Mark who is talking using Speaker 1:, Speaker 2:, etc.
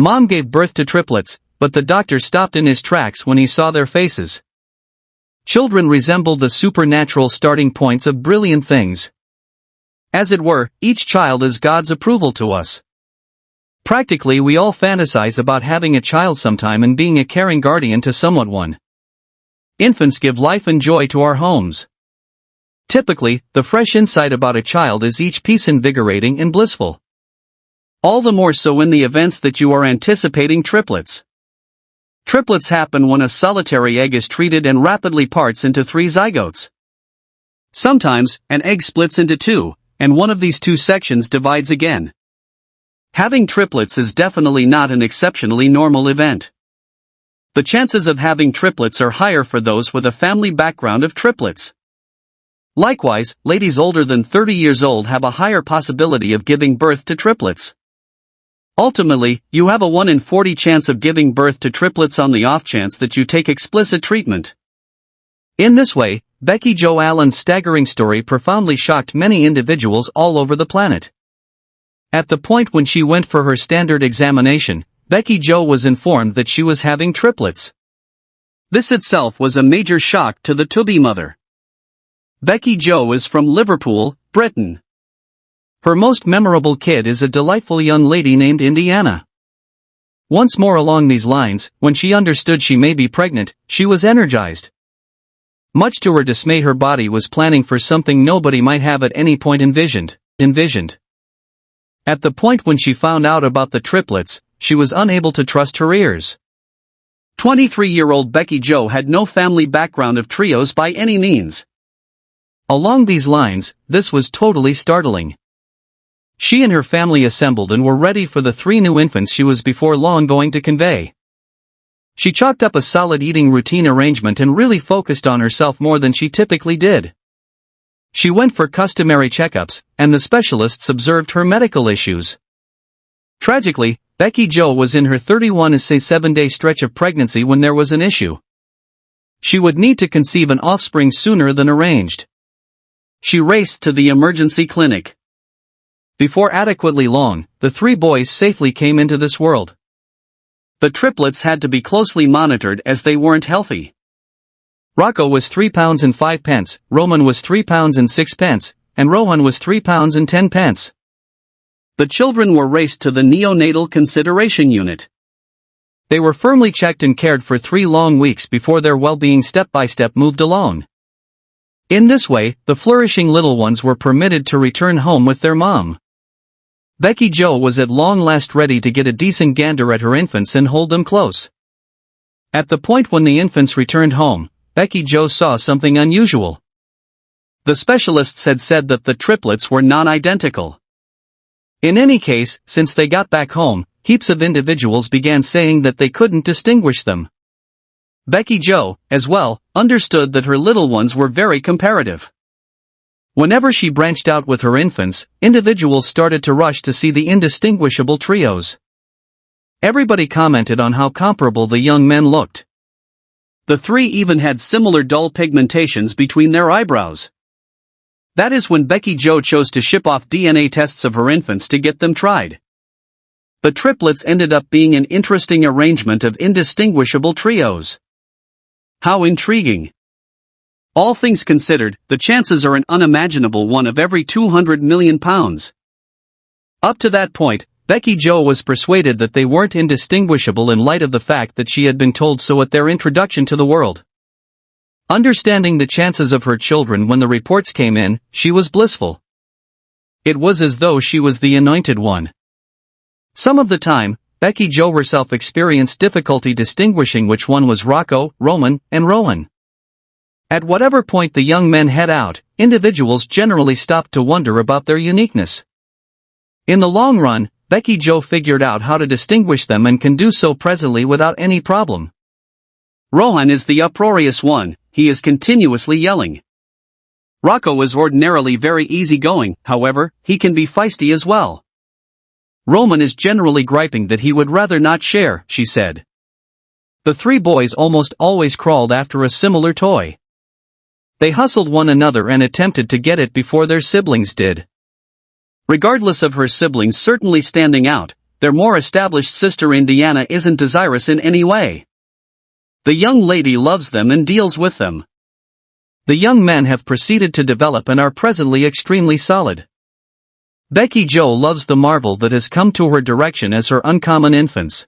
Speaker 1: Mom gave birth to triplets, but the doctor stopped in his tracks when he saw their faces. Children resemble the supernatural starting points of brilliant things. As it were, each child is God's approval to us. Practically we all fantasize about having a child sometime and being a caring guardian to one. Infants give life and joy to our homes. Typically, the fresh insight about a child is each piece invigorating and blissful. All the more so in the events that you are anticipating triplets. Triplets happen when a solitary egg is treated and rapidly parts into 3 zygotes. Sometimes, an egg splits into 2, and one of these 2 sections divides again. Having triplets is definitely not an exceptionally normal event. The chances of having triplets are higher for those with a family background of triplets. Likewise, ladies older than 30 years old have a higher possibility of giving birth to triplets. Ultimately, you have a 1 in 40 chance of giving birth to triplets on the off chance that you take explicit treatment. In this way, Becky Joe Allen's staggering story profoundly shocked many individuals all over the planet. At the point when she went for her standard examination, Becky Joe was informed that she was having triplets. This itself was a major shock to the to-be mother. Becky Joe is from Liverpool, Britain. Her most memorable kid is a delightful young lady named Indiana. Once more along these lines, when she understood she may be pregnant, she was energized. Much to her dismay, her body was planning for something nobody might have at any point envisioned. At the point when she found out about the triplets, she was unable to trust her ears. 23-year-old Becky Joe had no family background of trios by any means. Along these lines, this was totally startling. She and her family assembled and were ready for the 3 new infants she was before long going to convey. She chalked up a solid eating routine arrangement and really focused on herself more than she typically did. She went for customary checkups, and the specialists observed her medical issues. Tragically, Becky Joe was in her 7-day stretch of pregnancy when there was an issue. She would need to conceive an offspring sooner than arranged. She raced to the emergency clinic. Before adequately long, the 3 boys safely came into this world. The triplets had to be closely monitored as they weren't healthy. Rocco was 3 pounds and 5 pence, Roman was 3 pounds and 6 pence, and Rohan was 3 pounds and 10 pence. The children were raced to the neonatal consideration unit. They were firmly checked and cared for 3 long weeks before their well-being step-by-step moved along. In this way, the flourishing little ones were permitted to return home with their mom. Becky Joe was at long last ready to get a decent gander at her infants and hold them close. At the point when the infants returned home, Becky Joe saw something unusual. The specialists had said that the triplets were non-identical. In any case, since they got back home, heaps of individuals began saying that they couldn't distinguish them. Becky Joe, as well, understood that her little ones were very comparative. Whenever she branched out with her infants, individuals started to rush to see the indistinguishable trios. Everybody commented on how comparable the young men looked. The 3 even had similar dull pigmentations between their eyebrows. That is when Becky Joe chose to ship off DNA tests of her infants to get them tried. The triplets ended up being an interesting arrangement of indistinguishable trios. How intriguing! All things considered, the chances are an unimaginable 1 of every 200 million pounds. Up to that point, Becky Joe was persuaded that they weren't indistinguishable in light of the fact that she had been told so at their introduction to the world. Understanding the chances of her children when the reports came in, she was blissful. It was as though she was the anointed one. Some of the time, Becky Joe herself experienced difficulty distinguishing which one was Rocco, Roman, and Rohan. At whatever point the young men head out, individuals generally stop to wonder about their uniqueness. In the long run, Becky Joe figured out how to distinguish them and can do so presently without any problem. Rohan is the uproarious one, he is continuously yelling. Rocco is ordinarily very easygoing, however, he can be feisty as well. Roman is generally griping that he would rather not share, she said. The 3 boys almost always crawled after a similar toy. They hustled one another and attempted to get it before their siblings did. Regardless of her siblings certainly standing out, Their more established sister Indiana isn't desirous in any way. The young lady loves them and deals with them. The young men have proceeded to develop and are presently extremely solid. Becky Joe loves the marvel that has come to her direction as her uncommon infants.